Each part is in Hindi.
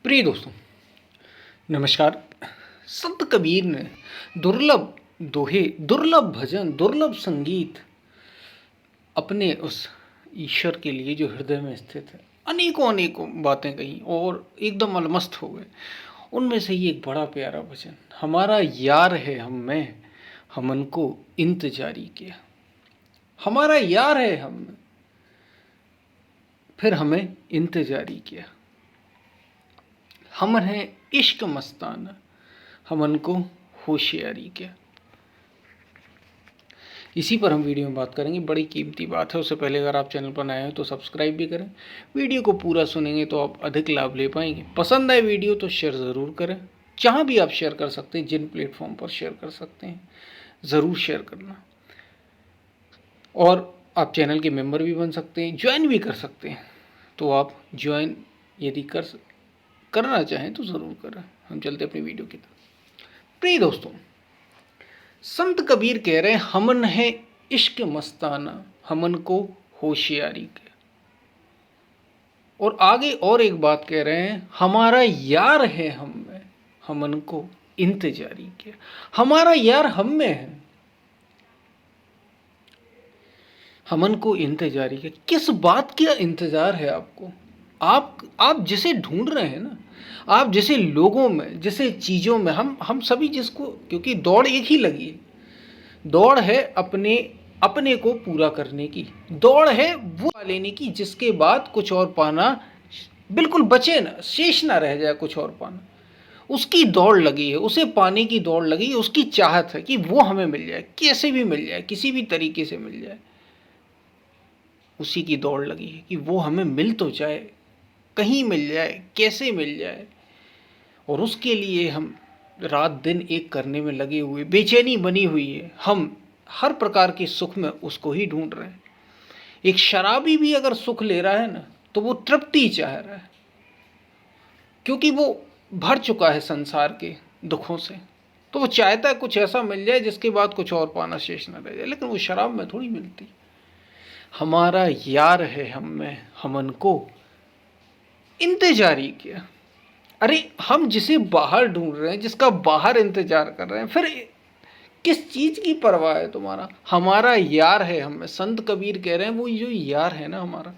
प्रिय दोस्तों, नमस्कार। संत कबीर ने दुर्लभ दोहे, दुर्लभ भजन, दुर्लभ संगीत अपने उस ईश्वर के लिए जो हृदय में स्थित है, अनेकों अनेकों बातें कही और एकदम अलमस्त हो गए। उनमें से ही एक बड़ा प्यारा भजन, हमारा यार है हम में, हमन को इंतजारी किया। हमारा यार है हम में, फिर हमें इंतजारी किया। हम हैं इश्क मस्ताना, हमन को होशियारी क्या। इसी पर हम वीडियो में बात करेंगे। बड़ी कीमती बात है। उससे पहले अगर आप चैनल पर नए हो तो सब्सक्राइब भी करें। वीडियो को पूरा सुनेंगे तो आप अधिक लाभ ले पाएंगे। पसंद आए वीडियो तो शेयर ज़रूर करें। जहाँ भी आप शेयर कर सकते हैं, जिन प्लेटफॉर्म पर शेयर कर सकते हैं, ज़रूर शेयर करना। और आप चैनल के मेंबर भी बन सकते हैं, ज्वाइन भी कर सकते हैं। तो आप ज्वाइन यदि करना चाहें तो ज़रूर करें। हम चलते अपनी वीडियो की तरफ। प्रिय दोस्तों, संत कबीर कह रहे हैं, हमन है इश्क मस्ताना, हमन को होशियारी के। और आगे और एक बात कह रहे हैं, हमारा यार है हम में, हमन को इंतजारी के। हमारा यार हम में है, हमन को इंतजारी के। किस बात का इंतजार है आपको? आप जिसे ढूंढ रहे हैं ना, आप जैसे लोगों में, जैसे चीज़ों में, हम सभी जिसको, क्योंकि दौड़ एक ही लगी है। दौड़ है अपने अपने को पूरा करने की, दौड़ है वो लेने की जिसके बाद कुछ और पाना बिल्कुल बचे ना, शेष ना रह जाए कुछ और पाना। उसकी दौड़ लगी है, उसे पाने की दौड़ लगी है। उसकी चाहत है कि वो हमें मिल जाए, कैसे भी मिल जाए, किसी भी तरीके से मिल जाए। उसी की दौड़ लगी है कि वो हमें मिल तो जाए, कहीं मिल जाए, कैसे मिल जाए। और उसके लिए हम रात दिन एक करने में लगे हुए, बेचैनी बनी हुई है। हम हर प्रकार के सुख में उसको ही ढूंढ रहे हैं। एक शराबी भी अगर सुख ले रहा है ना, तो वो तृप्ति चाह रहा है, क्योंकि वो भर चुका है संसार के दुखों से। तो वो चाहता है कुछ ऐसा मिल जाए जिसके बाद कुछ और पाना शेष न रह जाए, लेकिन वो शराब में थोड़ी मिलती। हमारा यार है हम में, हमन को इंतजारी किया। अरे, हम जिसे बाहर ढूंढ रहे हैं, जिसका बाहर इंतजार कर रहे हैं, फिर किस चीज की परवाह है तुम्हारा? हमारा यार है हम में। संत कबीर कह रहे हैं, वो जो यार है ना हमारा,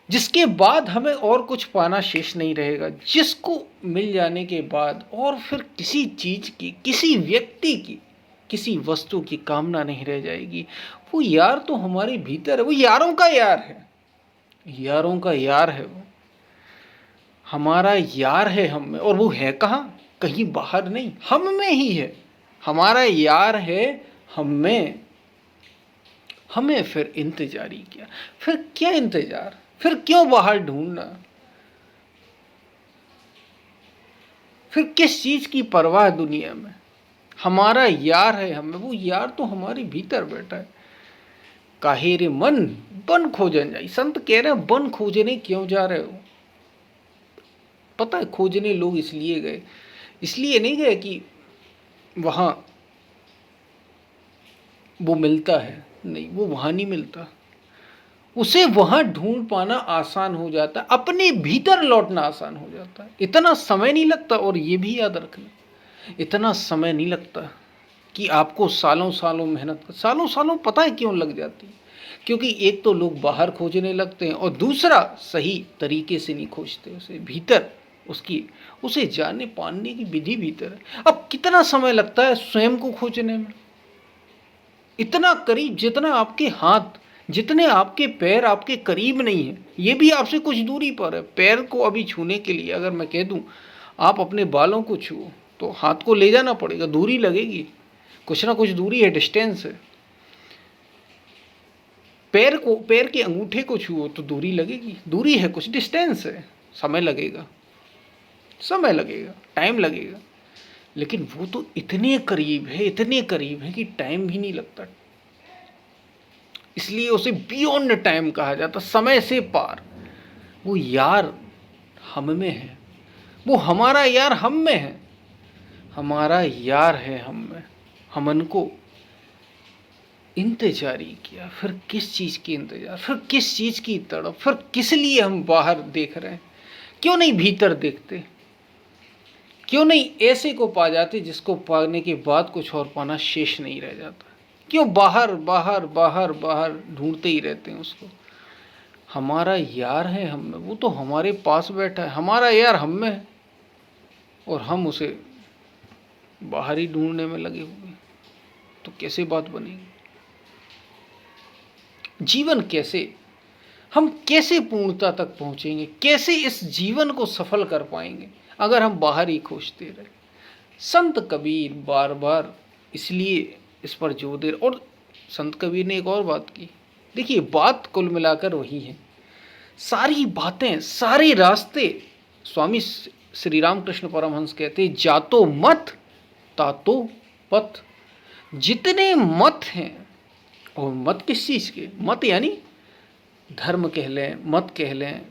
जिसके बाद हमें और कुछ पाना शेष नहीं रहेगा, जिसको मिल जाने के बाद और फिर किसी चीज की, किसी व्यक्ति की, किसी वस्तु की कामना नहीं रह जाएगी। वो यार तो हमारे भीतर है। वो यारों का यार है, यारों का यार है वो। हमारा यार है हम में, और वो है कहाँ? कहीं बाहर नहीं, हम में ही है। हमारा यार है हम में, हमें फिर इंतजारी किया। फिर क्या इंतजार? फिर क्यों बाहर ढूंढना? फिर किस चीज की परवाह दुनिया में? हमारा यार है हमें। वो यार तो हमारे भीतर बैठा है। काहे रे मन बन खोजन जाई। संत कह रहे हैं, बन खोजने क्यों जा रहे हो? पता है, खोजने लोग इसलिए गए, इसलिए नहीं गए कि वहां वो मिलता है। नहीं, वो वहां नहीं मिलता। उसे वहां ढूंढ पाना आसान हो जाता है, अपने भीतर लौटना आसान हो जाता है। इतना समय नहीं लगता। और ये भी याद रखना, इतना समय नहीं लगता कि आपको सालों सालों मेहनत कर, सालों सालों पता है क्यों लग जाती है? क्योंकि एक तो लोग बाहर खोजने लगते हैं, और दूसरा सही तरीके से नहीं खोजते उसे। भीतर उसकी, उसे जाने पाने की विधि भीतर है। अब कितना समय लगता है स्वयं को खोजने में? इतना करीब, जितना आपके हाथ, जितने आपके पैर आपके करीब नहीं है, ये भी आपसे कुछ दूरी पर है। पैर को अभी छूने के लिए अगर मैं कह दूं आप अपने बालों को छुओ, तो हाथ को ले जाना पड़ेगा, दूरी लगेगी, कुछ ना कुछ दूरी है, डिस्टेंस है। पैर को, पैर के अंगूठे को छुओ तो दूरी लगेगी, दूरी है, कुछ डिस्टेंस है, समय लगेगा, समय लगेगा, टाइम लगेगा। लेकिन वो तो इतने करीब है, इतने करीब है कि टाइम भी नहीं लगता। इसलिए उसे बियॉन्ड टाइम कहा जाता, समय से पार। वो यार हम में है, वो हमारा यार हम में है। हमारा यार है हम में, हमन को इंतजारी किया। फिर किस चीज़ की इंतजार? फिर किस चीज़ की तड़प? फिर किस लिए हम बाहर देख रहे हैं? क्यों नहीं भीतर देखते? क्यों नहीं ऐसे को पा जाते जिसको पाने के बाद कुछ और पाना शेष नहीं रह जाता? क्यों बाहर बाहर बाहर बाहर ढूंढते ही रहते हैं उसको? हमारा यार है हम में, वो तो हमारे पास बैठा है, हमारा यार हम में है, और हम उसे बाहर ही ढूंढने में लगे हुए हैं। तो कैसे बात बनेगी? जीवन कैसे, हम कैसे पूर्णता तक पहुंचेंगे? कैसे इस जीवन को सफल कर पाएंगे अगर हम बाहर ही खोजते रहे? संत कबीर बार बार इसलिए इस पर जोर दे रहे। और संत कबीर ने एक और बात की, देखिए बात कुल मिलाकर वही है, सारी बातें सारे रास्ते। स्वामी श्री रामकृष्ण परमहंस कहते हैं, जातो मत तातो पथ। जितने मत हैं, और मत किस चीज के? मत यानी धर्म कह लें, मत कह लें,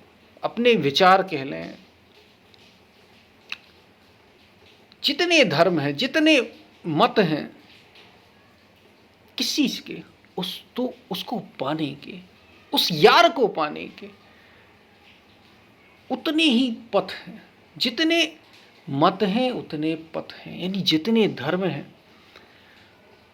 अपने विचार कह लें, जितने धर्म हैं, जितने मत हैं, किस चीज के? उसको पाने के, उस यार को पाने के उतने ही पथ हैं। जितने मत हैं उतने पथ हैं, यानी जितने धर्म हैं,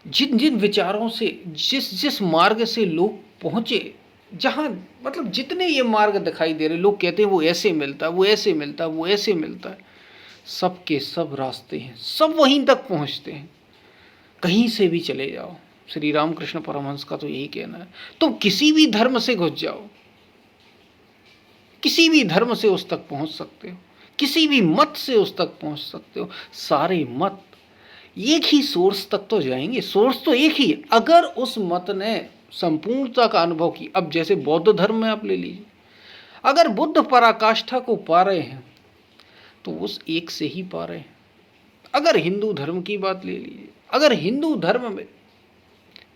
जिन जिन विचारों से, जिस जिस मार्ग से लोग पहुंचे, जहां मतलब जितने ये मार्ग दिखाई दे रहे, लोग कहते हैं वो ऐसे मिलता है, वो ऐसे मिलता है, वो ऐसे मिलता है, सब के सब रास्ते हैं, सब वहीं तक पहुंचते हैं। कहीं से भी चले जाओ, श्री रामकृष्ण परमहंस का तो यही कहना है। तुम किसी भी धर्म से घुस जाओ, किसी भी धर्म से उस तक पहुंच सकते हो, किसी भी मत से उस तक पहुंच सकते हो। सारे मत एक ही सोर्स तक तो जाएंगे, सोर्स तो एक ही है। अगर उस मत ने संपूर्णता का अनुभव की, अब जैसे बौद्ध धर्म में आप ले लीजिए, अगर बुद्ध पराकाष्ठा को पा रहे हैं तो उस एक से ही पा रहे हैं। अगर हिंदू धर्म की बात ले लीजिए, अगर हिंदू धर्म में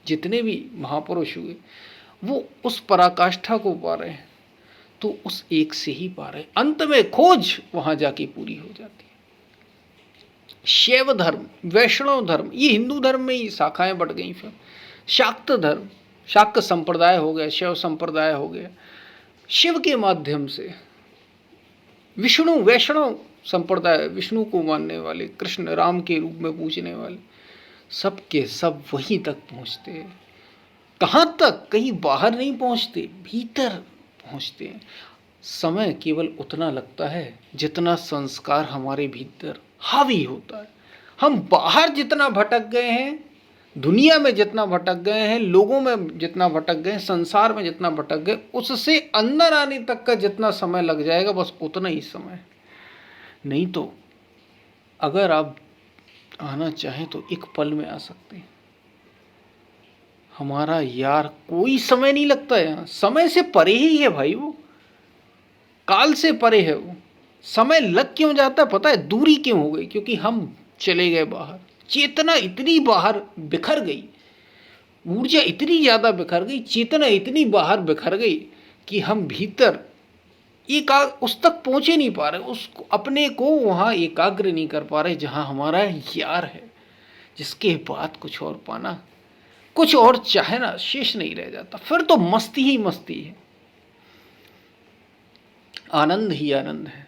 जितने भी महापुरुष हुए वो उस पराकाष्ठा को पा रहे हैं तो उस एक से ही पा रहे हैं। अंत में खोज वहां जाके पूरी हो जाती है। शैव धर्म, वैष्णव धर्म, ये हिंदू धर्म में ही शाखाएं बढ़ गई। फिर शाक्त धर्म, शाक्त संप्रदाय हो गया, शैव संप्रदाय हो गया, शिव के माध्यम से विष्णु, वैष्णव संप्रदाय, विष्णु को मानने वाले, कृष्ण राम के रूप में पूजने वाले, सब के सब वहीं तक पहुंचते हैं। कहाँ तक? कहीं बाहर नहीं पहुंचते, भीतर पहुंचते हैं। समय केवल उतना लगता है जितना संस्कार हमारे भीतर हावी होता है। हम बाहर जितना भटक गए हैं, दुनिया में जितना भटक गए हैं, लोगों में जितना भटक गए, संसार में जितना भटक गए, उससे अंदर आने तक का जितना समय लग जाएगा, बस उतना ही समय। नहीं तो अगर आप आना चाहें तो एक पल में आ सकते हैं। हमारा यार, कोई समय नहीं लगता है यहाँ, समय से परे ही है भाई, वो काल से परे है। वो समय लग क्यों जाता है पता है? दूरी क्यों हो गई? क्योंकि हम चले गए बाहर, चेतना इतनी बाहर बिखर गई, ऊर्जा इतनी ज्यादा बिखर गई, चेतना इतनी बाहर बिखर गई कि हम भीतर उस तक पहुंचे नहीं पा रहे, उसको अपने को वहां एकाग्र नहीं कर पा रहे जहां हमारा यार है, जिसके बाद कुछ और पाना, कुछ और चाहना शेष नहीं रह जाता। फिर तो मस्ती ही मस्ती है, आनंद ही आनंद है।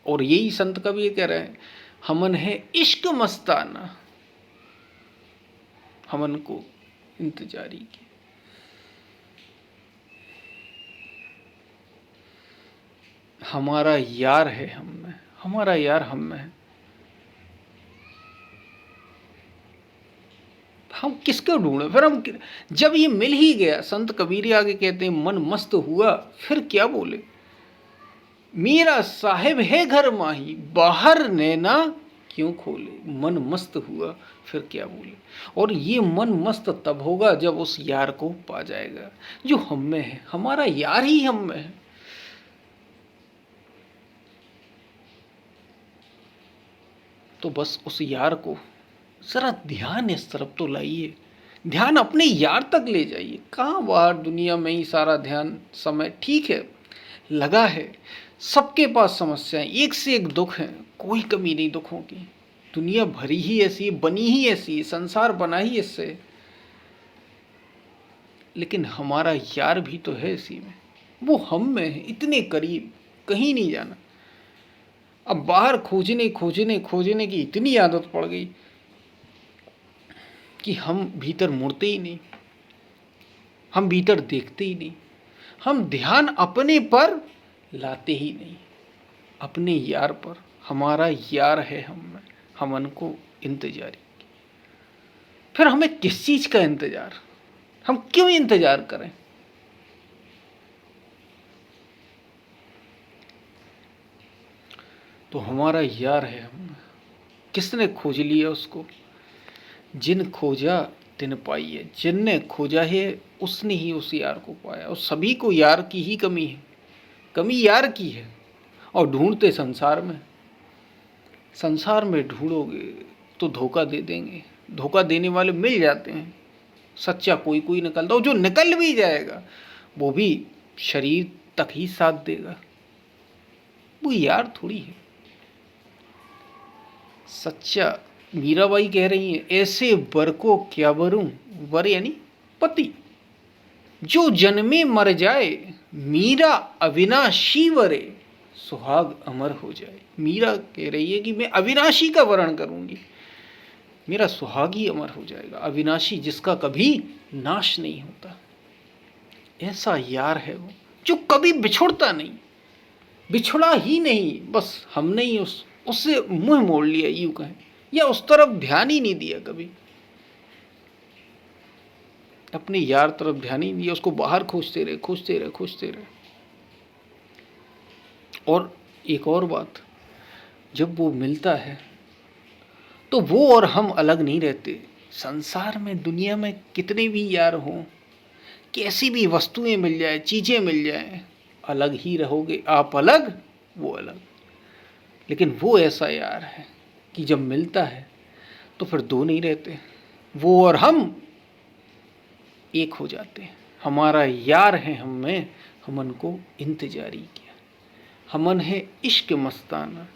और यही संत कबीर कह रहे हैं, हमन है इश्क मस्ताना, हमन को इंतजारी की। हमारा यार है हम में, हमारा यार हम में है। हम किसको ढूंढे? फिर हम जब ये मिल ही गया, संत कबीर आगे कहते हैं, मन मस्त हुआ फिर क्या बोले, मेरा साहिब है घर माही, बाहर नैना क्यों खोले। मन मस्त हुआ फिर क्या बोले। और ये मन मस्त तब होगा जब उस यार को पा जाएगा जो हम में है। हमारा यार ही हम में है। तो बस उस यार को जरा ध्यान इस तरफ तो लाइए, ध्यान अपने यार तक ले जाइए। कहाँ बाहर दुनिया में ही सारा ध्यान, समय ठीक है लगा है, सबके पास समस्याएं, एक से एक दुख हैं, कोई कमी नहीं दुखों की। दुनिया भरी ही ऐसी है, बनी ही ऐसी है, संसार बना ही इससे। लेकिन हमारा यार भी तो है इसी में, वो हम में है, इतने करीब, कहीं नहीं जाना। अब बाहर खोजने खोजने खोजने की इतनी आदत पड़ गई कि हम भीतर मुड़ते ही नहीं, हम भीतर देखते ही नहीं, हम ध्यान अपने पर लाते ही नहीं, अपने यार पर। हमारा यार है हमन को इंतजारी। फिर हमें किस चीज का इंतजार, हम क्यों इंतजार करें? तो हमारा यार है हम, किसने खोज लिया उसको? जिन खोजा तिन पाई है, जिनने खोजा है उसने ही उस यार को पाया। और सभी को यार की ही कमी है, कमी यार की है। और ढूंढते संसार में ढूंढोगे तो धोखा दे देंगे, धोखा देने वाले मिल जाते हैं। सच्चा कोई कोई निकलता, और जो निकल भी जाएगा वो भी शरीर तक ही साथ देगा, वो यार थोड़ी है सच्चा। मीराबाई कह रही है, ऐसे वर को क्या वरूं, वर यानी पति, जो जन्मे मर जाए, मीरा अविनाशी वरे, सुहाग अमर हो जाए। मीरा कह रही है कि मैं अविनाशी का वर्ण करूंगी, मेरा सुहाग ही अमर हो जाएगा, अविनाशी जिसका कभी नाश नहीं होता। ऐसा यार है वो जो कभी बिछुड़ता नहीं, बिछुड़ा ही नहीं, बस हमने ही उससे मुंह मोड़ लिया यूं कहें, या उस तरफ ध्यान ही नहीं दिया कभी, अपने यार तरफ ध्यान ही नहीं दिया, उसको बाहर खोजते रहे खोजते रहे खोजते रहे। और एक और बात, जब वो मिलता है तो वो और हम अलग नहीं रहते। संसार में, दुनिया में कितने भी यार हों, कैसी भी वस्तुएं मिल जाए, चीजें मिल जाए, अलग ही रहोगे। आप अलग, वो अलग। लेकिन वो ऐसा यार है कि जब मिलता है तो फिर दो नहीं रहते, वो और हम एक हो जाते हैं। हमारा यार है हमें, हमन को इंतजारी किया, हमन है इश्क मस्ताना।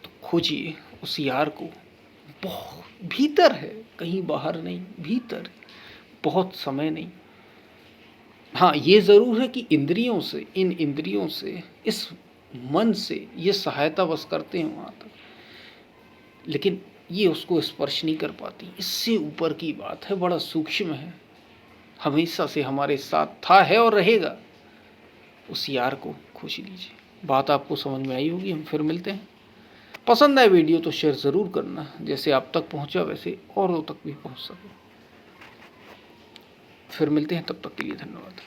तो खोजिए उस यार को, बहुत भीतर है, कहीं बाहर नहीं, भीतर, बहुत समय नहीं। हाँ, ये ज़रूर है कि इंद्रियों से, इन इंद्रियों से, इस मन से ये सहायता बस करते हैं वहाँ तक, लेकिन ये उसको स्पर्श नहीं कर पाती। इससे ऊपर की बात है, बड़ा सूक्ष्म है, हमेशा से हमारे साथ था, है और रहेगा। उस यार को खोज लीजिए। बात आपको समझ में आई होगी। हम फिर मिलते हैं। पसंद आए वीडियो तो शेयर ज़रूर करना, जैसे आप तक पहुँचा वैसे औरों तक भी पहुँच सके। फिर मिलते हैं, तब तक के लिए धन्यवाद।